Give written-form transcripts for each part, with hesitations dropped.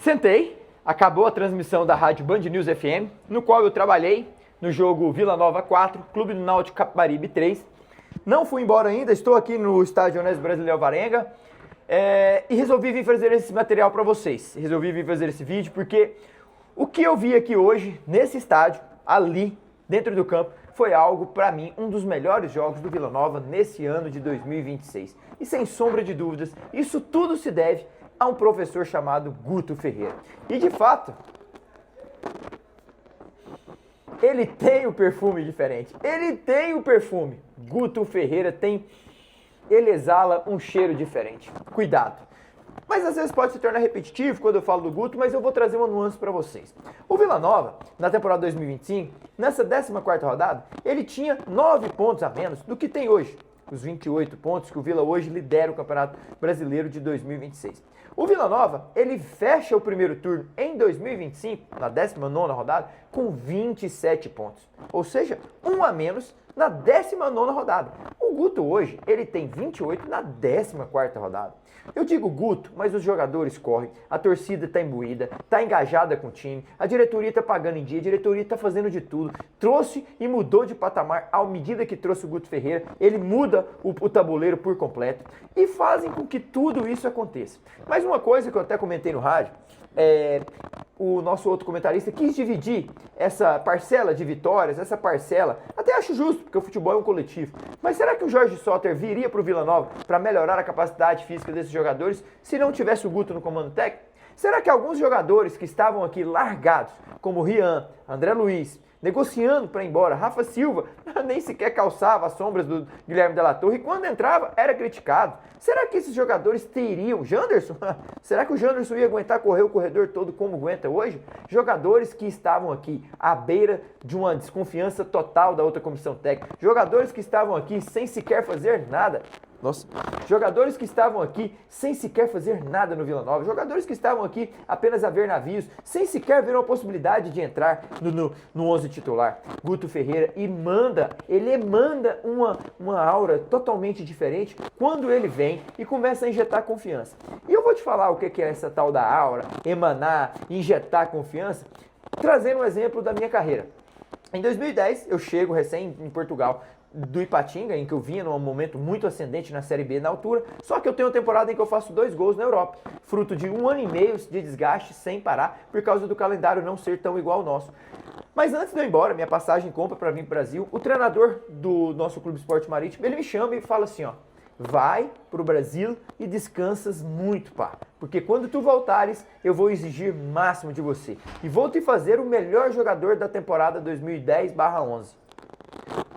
Sentei, acabou a transmissão da rádio Band News FM, no qual eu trabalhei no jogo Vila Nova 4, Clube do Náutico Capibaribe 3. Não fui embora ainda, estou aqui no estádio Onésio Brasileiro Alvarenga e resolvi vir fazer esse material para vocês. Resolvi vir fazer esse vídeo porque o que eu vi aqui hoje, nesse estádio, ali, dentro do campo, foi algo, para mim, um dos melhores jogos do Vila Nova nesse ano de 2026. E sem sombra de dúvidas, isso tudo se deve a um professor chamado Guto Ferreira. E de fato, ele tem um perfume diferente. Ele tem um perfume. Guto Ferreira ele exala um cheiro diferente. Cuidado. Mas às vezes pode se tornar repetitivo quando eu falo do Guto, mas eu vou trazer uma nuance para vocês. O Vila Nova, na temporada 2025, nessa 14ª rodada, ele tinha 9 pontos a menos do que tem hoje. Os 28 pontos que o Vila hoje lidera o Campeonato Brasileiro de 2026. O Vila Nova, ele fecha o primeiro turno em 2025, na 19ª rodada, com 27 pontos. Ou seja, um a menos na 19ª rodada. O Guto hoje, ele tem 28 na 14ª rodada. Eu digo Guto, mas os jogadores correm, a torcida está imbuída, está engajada com o time, a diretoria está pagando em dia, a diretoria está fazendo de tudo, trouxe e mudou de patamar à medida que trouxe o Guto Ferreira, ele muda o tabuleiro por completo e fazem com que tudo isso aconteça. Mas uma coisa que eu até comentei no rádio, o nosso outro comentarista quis dividir essa parcela de vitórias, essa parcela, até acho justo, porque o futebol é um coletivo, mas será que o Jorge Soter viria para o Vila Nova para melhorar a capacidade física desses jogadores se não tivesse o Guto no comando técnico? Será que alguns jogadores que estavam aqui largados, como Rian, André Luiz, negociando para ir embora, Rafa Silva nem sequer calçava as sombras do Guilherme Della Torre e quando entrava era criticado. Será que esses jogadores teriam? Janderson? Será que o Janderson ia aguentar correr o corredor todo como aguenta hoje? Jogadores que estavam aqui à beira de uma desconfiança total da outra comissão técnica. Jogadores que estavam aqui sem sequer fazer nada. Nossa, jogadores que estavam aqui sem sequer fazer nada no Vila Nova, jogadores que estavam aqui apenas a ver navios, sem sequer ver uma possibilidade de entrar no 11 titular. Guto Ferreira ele emanda uma aura totalmente diferente quando ele vem e começa a injetar confiança. E eu vou te falar o que é essa tal da aura, emanar, injetar confiança, trazendo um exemplo da minha carreira. Em 2010, eu chego recém em Portugal, do Ipatinga, em que eu vinha num momento muito ascendente na Série B na altura, só que eu tenho uma temporada em que eu faço 2 gols na Europa, fruto de 1 ano e meio de desgaste sem parar, por causa do calendário não ser tão igual ao nosso. Mas antes de eu ir embora, minha passagem compra para vir para o Brasil, o treinador do nosso Clube Esporte Marítimo, ele me chama e fala assim, ó, vai pro Brasil e descansas muito, pá. Porque quando tu voltares, eu vou exigir máximo de você. E vou te fazer o melhor jogador da temporada 2010/11.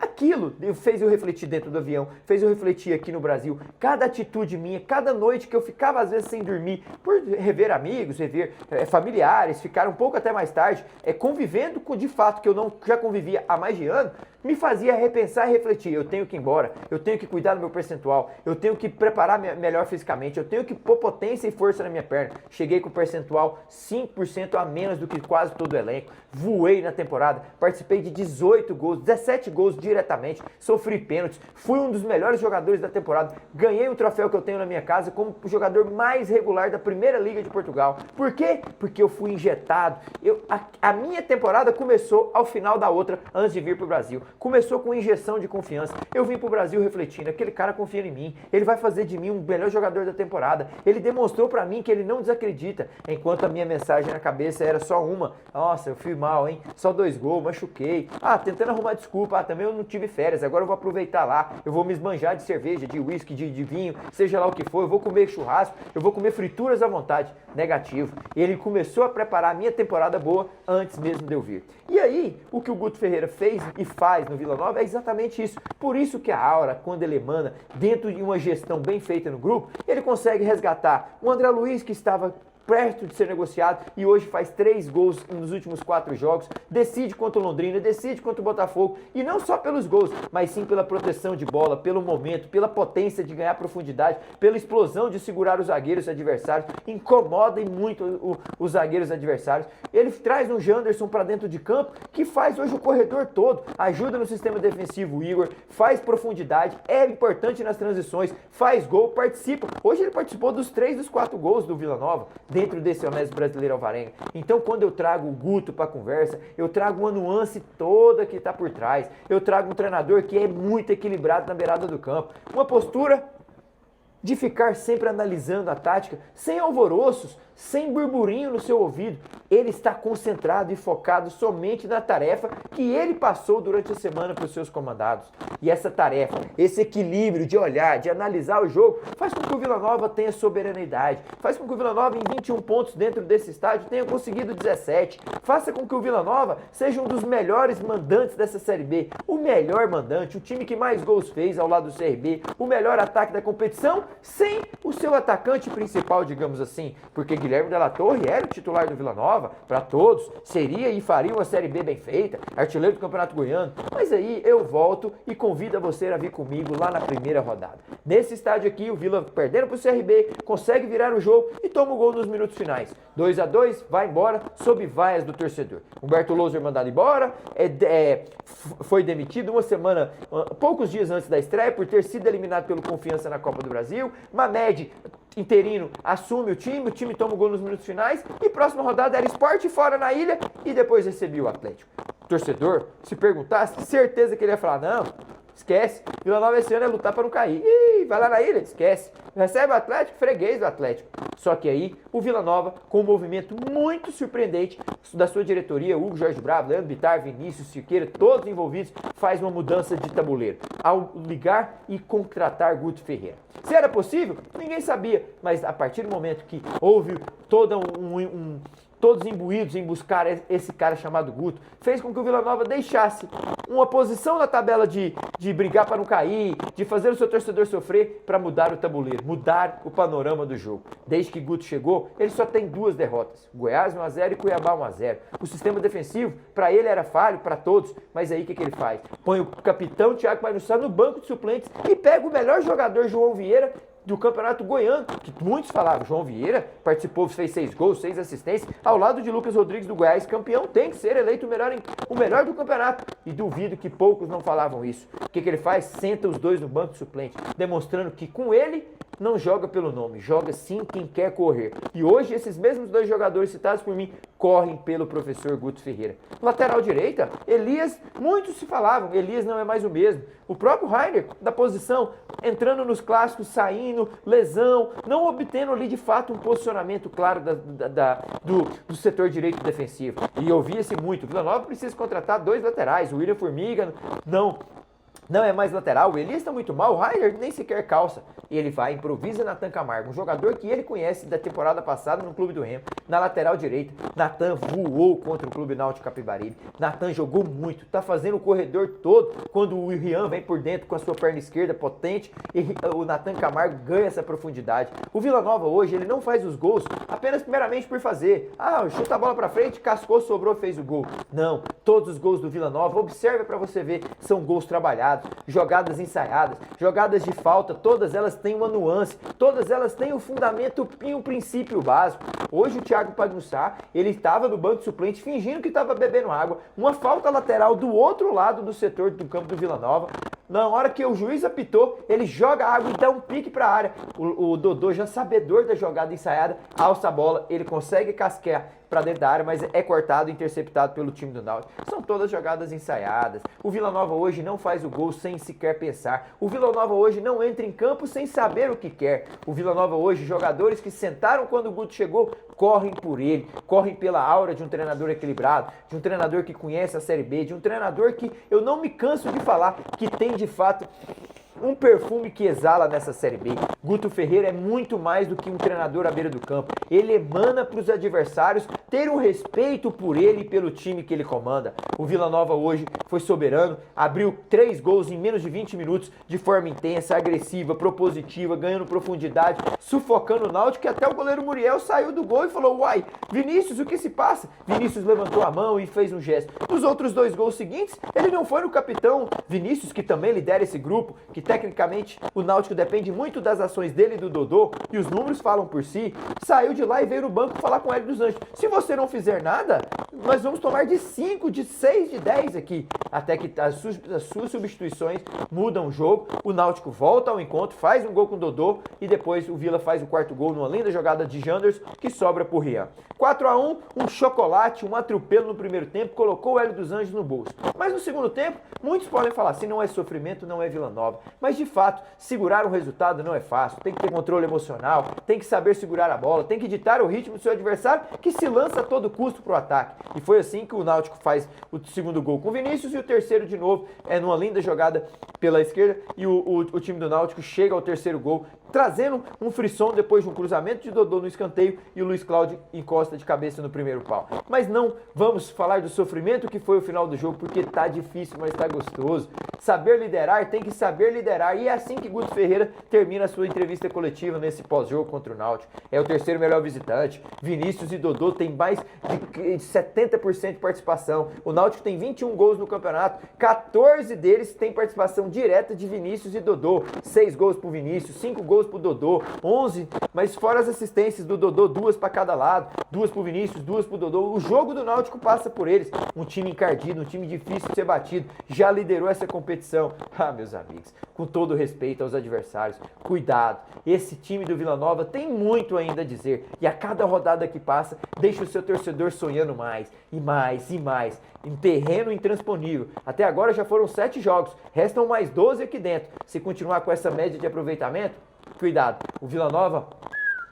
Aquilo fez eu refletir dentro do avião, fez eu refletir aqui no Brasil. Cada atitude minha, cada noite que eu ficava às vezes sem dormir, por rever amigos, rever familiares, ficar um pouco até mais tarde, convivendo com de fato que eu não já convivia há mais de ano, me fazia repensar e refletir. Eu tenho que ir embora, eu tenho que cuidar do meu percentual, eu tenho que preparar melhor fisicamente, eu tenho que pôr potência e força na minha perna. Cheguei com o percentual 5% a menos do que quase todo o elenco. Voei na temporada, participei de 18 gols, 17 gols diretamente, sofri pênaltis, fui um dos melhores jogadores da temporada, ganhei o troféu que eu tenho na minha casa como o jogador mais regular da Primeira Liga de Portugal. Por quê? Porque eu fui injetado. A minha temporada começou ao final da outra, antes de vir para o Brasil. Começou com injeção de confiança. Eu vim para o Brasil refletindo, aquele cara confia em mim, ele vai fazer de mim um melhor jogador da temporada. Ele demonstrou para mim que ele não desacredita, enquanto a minha mensagem na cabeça era só uma. Nossa, eu fui mal, hein? Só 2 gols, machuquei. Tentando arrumar desculpa. Também eu não tive férias, agora eu vou aproveitar lá. Eu vou me esbanjar de cerveja, de uísque, de vinho, seja lá o que for. Eu vou comer churrasco, eu vou comer frituras à vontade. Negativo. Ele começou a preparar a minha temporada boa antes mesmo de eu vir. E aí, o que o Guto Ferreira fez e faz no Vila Nova é exatamente isso. Por isso que a aura, quando ele emana, dentro de uma gestão bem feita no grupo, ele consegue resgatar o André Luiz, que estava perto de ser negociado e hoje faz 3 gols nos últimos 4 jogos, decide contra o Londrina, decide contra o Botafogo, e não só pelos gols, mas sim pela proteção de bola, pelo momento, pela potência de ganhar profundidade, pela explosão de segurar os zagueiros adversários, incomoda muito os zagueiros adversários. Ele traz um Janderson para dentro de campo, que faz hoje o corredor todo, ajuda no sistema defensivo o Igor, faz profundidade, é importante nas transições, faz gol, participa. Hoje ele participou dos 3 dos 4 gols do Vila Nova, dentro desse honesto brasileiro alvarenga. Então, quando eu trago o Guto para a conversa, eu trago uma nuance toda que está por trás. Eu trago um treinador que é muito equilibrado na beirada do campo. Uma postura de ficar sempre analisando a tática, sem alvoroços, sem burburinho no seu ouvido. Ele está concentrado e focado somente na tarefa que ele passou durante a semana para os seus comandados. E essa tarefa, esse equilíbrio de olhar, de analisar o jogo, faz com que o Vila Nova tenha soberanidade, faz com que o Vila Nova, em 21 pontos dentro desse estádio, tenha conseguido 17. Faça com que o Vila Nova seja um dos melhores mandantes dessa Série B, o melhor mandante, o time que mais gols fez ao lado do CRB, o melhor ataque da competição, sem o seu atacante principal, digamos assim, porque Guilherme Della Torre era o titular do Vila Nova, para todos, seria e faria uma Série B bem feita, artilheiro do Campeonato Goiano, mas aí eu volto e convido você a vir comigo lá na primeira rodada. Nesse estádio aqui, o Vila perdendo para o CRB, consegue virar o jogo e toma o gol nos minutos finais. 2-2, vai embora, sob vaias do torcedor. Humberto Loser mandado embora, foi demitido uma semana, poucos dias antes da estreia, por ter sido eliminado pelo Confiança na Copa do Brasil. Mamed, interino, assume o time toma o gol nos minutos finais e próxima rodada era Sport fora na ilha e depois recebia o Atlético. O torcedor, se perguntasse, certeza que ele ia falar, não, esquece, Vila Nova esse ano é lutar para não cair. Ih, vai lá na ilha, esquece. Recebe o Atlético, freguês do Atlético. Só que aí, o Vila Nova, com um movimento muito surpreendente da sua diretoria, Hugo Jorge Bravo, Leandro Bittar, Vinícius Siqueira, todos envolvidos, faz uma mudança de tabuleiro, ao ligar e contratar Guto Ferreira. Se era possível, ninguém sabia, mas a partir do momento que houve todos imbuídos em buscar esse cara chamado Guto, fez com que o Vila Nova deixasse uma posição na tabela de brigar para não cair, de fazer o seu torcedor sofrer, para mudar o tabuleiro, mudar o panorama do jogo. Desde que Guto chegou, ele só tem 2 derrotas, Goiás 1-0 e Cuiabá 1-0. O sistema defensivo, para ele era falho, para todos, mas aí o que ele faz? Põe o capitão Thiago Painussá no banco de suplentes e pega o melhor jogador, João Vieira, do Campeonato Goiano, que muitos falavam, João Vieira participou, fez 6 gols, 6 assistências, ao lado de Lucas Rodrigues do Goiás, campeão, tem que ser eleito o melhor do campeonato. E duvido que poucos não falavam isso. O que ele faz? Senta os 2 no banco de suplente, demonstrando que com ele não joga pelo nome, joga sim quem quer correr. E hoje esses mesmos 2 jogadores citados por mim correm pelo professor Guto Ferreira. Lateral direita, Elias, muitos se falavam, Elias não é mais o mesmo. O próprio Rainer, da posição, entrando nos clássicos, saindo, lesão, não obtendo ali de fato um posicionamento claro do setor direito defensivo. E ouvia-se muito, o Vila Nova precisa contratar 2 laterais, o William Formiga não é mais lateral, o Elias está muito mal, o Rainer nem sequer calça. E ele vai, improvisa Natan Camargo, um jogador que ele conhece da temporada passada no Clube do Remo, na lateral direita. Natan voou contra o Clube Náutico Capibaribe. Natan jogou muito, tá fazendo o corredor todo. Quando o Rian vem por dentro com a sua perna esquerda potente, e o Natan Camargo ganha essa profundidade. O Vila Nova hoje, ele não faz os gols apenas primeiramente por fazer. Chuta a bola pra frente, cascou, sobrou, fez o gol. Não, todos os gols do Vila Nova, observe pra você ver, são gols trabalhados, jogadas ensaiadas, jogadas de falta, todas elas têm uma nuance, todas elas têm um fundamento e um princípio básico. Hoje o Thiago Painussá, ele estava no banco de suplente fingindo que estava bebendo água, uma falta lateral do outro lado do setor do campo do Vila Nova. Na hora que o juiz apitou, ele joga água e dá um pique para a área. O Dodô, já sabedor da jogada ensaiada, alça a bola, ele consegue casquear para dentro da área, mas é cortado e interceptado pelo time do Náutico. São todas jogadas ensaiadas. O Vila Nova hoje não faz o gol sem sequer pensar. O Vila Nova hoje não entra em campo sem saber o que quer. O Vila Nova hoje, jogadores que sentaram quando o Guto chegou, correm por ele, correm pela aura de um treinador equilibrado, de um treinador que conhece a Série B, de um treinador que eu não me canso de falar que tem de fato um perfume que exala nessa Série B. Guto Ferreira é muito mais do que um treinador à beira do campo. Ele emana para os adversários ter um respeito por ele e pelo time que ele comanda. O Vila Nova hoje foi soberano, abriu 3 gols em menos de 20 minutos de forma intensa, agressiva, propositiva, ganhando profundidade, sufocando o Náutico, que até o goleiro Muriel saiu do gol e falou: uai, Vinícius, o que se passa? Vinícius levantou a mão e fez um gesto. Nos outros 2 gols seguintes, ele não foi no capitão Vinícius, que também lidera esse grupo, que tecnicamente o Náutico depende muito das ações dele e do Dodô, e os números falam por si. Saiu de lá e veio no banco falar com o Hélio dos Anjos: se você não fizer nada, nós vamos tomar de 5, de 6, de 10 aqui, até que as suas substituições mudam o jogo, o Náutico volta ao encontro, faz um gol com o Dodô e depois o Vila faz o quarto gol numa linda jogada de Janderson que sobra pro Rian. 4-1, um chocolate, um atropelo no primeiro tempo, colocou o Hélio dos Anjos no bolso. Mas no segundo tempo, muitos podem falar, se não é sofrimento, não é Vila Nova. Mas de fato, segurar um resultado não é fácil, tem que ter controle emocional, tem que saber segurar a bola, tem que ditar o ritmo do seu adversário, que se lança a todo custo pro ataque. E foi assim que o Náutico faz o segundo gol com o Vinícius e o terceiro de novo é numa linda jogada pela esquerda e o time do Náutico chega ao terceiro gol, trazendo um frisson depois de um cruzamento de Dodô no escanteio e o Luiz Cláudio encosta de cabeça no primeiro pau. Mas não vamos falar do sofrimento que foi o final do jogo, porque tá difícil, mas tá gostoso. Saber liderar, tem que saber liderar, e é assim que Guto Ferreira termina a sua entrevista coletiva nesse pós-jogo contra o Náutico. É o terceiro melhor visitante, Vinícius e Dodô têm mais de 70% de participação, o Náutico tem 21 gols no campeonato, 14 deles têm participação direta de Vinícius e Dodô, 6 gols pro Vinícius, 5 gols pro Dodô, 11, mas fora as assistências do Dodô, 2 para cada lado, 2 pro Vinícius, 2 pro Dodô, o jogo do Náutico passa por eles, um time encardido, um time difícil de ser batido, já liderou essa competição. Ah, meus amigos, com todo respeito aos adversários, cuidado, esse time do Vila Nova tem muito ainda a dizer, e a cada rodada que passa, deixa o seu torcedor sonhando mais, e mais, e mais, em terreno intransponível. Até agora já foram 7 jogos, restam mais 12 aqui dentro. Se continuar com essa média de aproveitamento, cuidado, o Vila Nova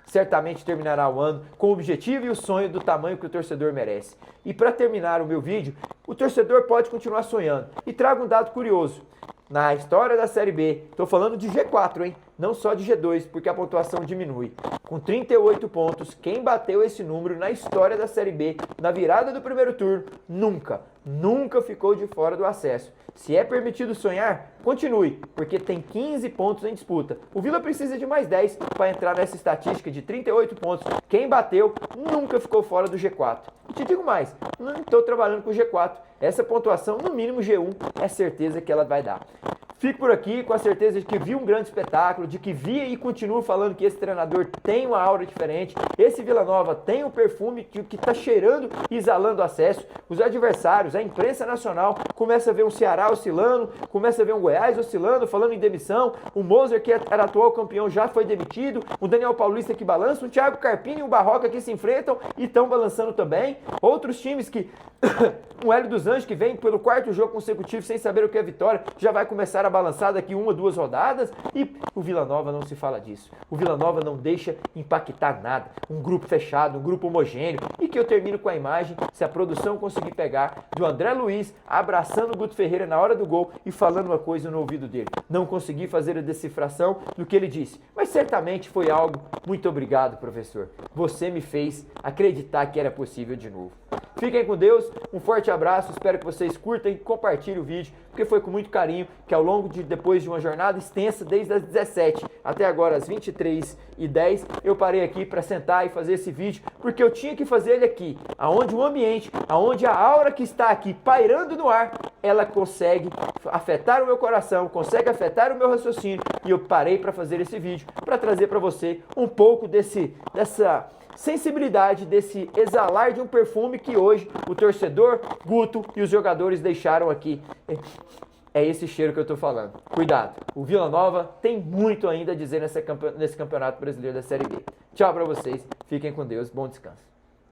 certamente terminará o ano com o objetivo e o sonho do tamanho que o torcedor merece. E para terminar o meu vídeo, o torcedor pode continuar sonhando. E trago um dado curioso. Na história da Série B, estou falando de G4, hein? Não só de G2, porque a pontuação diminui. Com 38 pontos, quem bateu esse número na história da Série B, na virada do primeiro turno, nunca ficou de fora do acesso. Se é permitido sonhar, continue, porque tem 15 pontos em disputa. O Vila precisa de mais 10 para entrar nessa estatística de 38 pontos. Quem bateu nunca ficou fora do G4. E te digo mais, não estou trabalhando com o G4. Essa pontuação, no mínimo G1, é certeza que ela vai dar. Fico por aqui com a certeza de que vi um grande espetáculo, de que vi e continuo falando que esse treinador tem uma aura diferente, esse Vila Nova tem um perfume que está cheirando e exalando acesso. Os adversários, a imprensa nacional, começa a ver um Ceará oscilando, começa a ver um Goiás oscilando, falando em demissão, o Moser, que era atual campeão, já foi demitido, o Daniel Paulista que balança, o Thiago Carpini e o Barroca que se enfrentam e estão balançando também. Outros times que... o Hélio dos Anjos, que vem pelo 4º jogo consecutivo sem saber o que é vitória, já vai começar a balançar daqui 1 ou 2 rodadas, e o Vila Nova não se fala disso. O Vila Nova não deixa impactar nada. Um grupo fechado, um grupo homogêneo, e que eu termino com a imagem, se a produção conseguir pegar, do André Luiz abraçando o Guto Ferreira na hora do gol e falando uma coisa no ouvido dele. Não consegui fazer a decifração do que ele disse, mas certamente foi algo: muito obrigado, professor. Você me fez acreditar que era possível de novo. Fiquem com Deus, um forte abraço, espero que vocês curtam e compartilhem o vídeo, porque foi com muito carinho que ao longo depois de uma jornada extensa, desde as 17 até agora às 23h10, eu parei aqui para sentar e fazer esse vídeo, porque eu tinha que fazer ele aqui, aonde o ambiente, aonde a aura que está aqui pairando no ar, ela consegue afetar o meu coração, consegue afetar o meu raciocínio, e eu parei para fazer esse vídeo, para trazer para você um pouco dessa sensibilidade, desse exalar de um perfume que hoje o torcedor, Guto e os jogadores deixaram aqui. É esse cheiro que eu tô falando. Cuidado, o Vila Nova tem muito ainda a dizer nesse campeonato brasileiro da Série B. Tchau pra vocês, fiquem com Deus, bom descanso.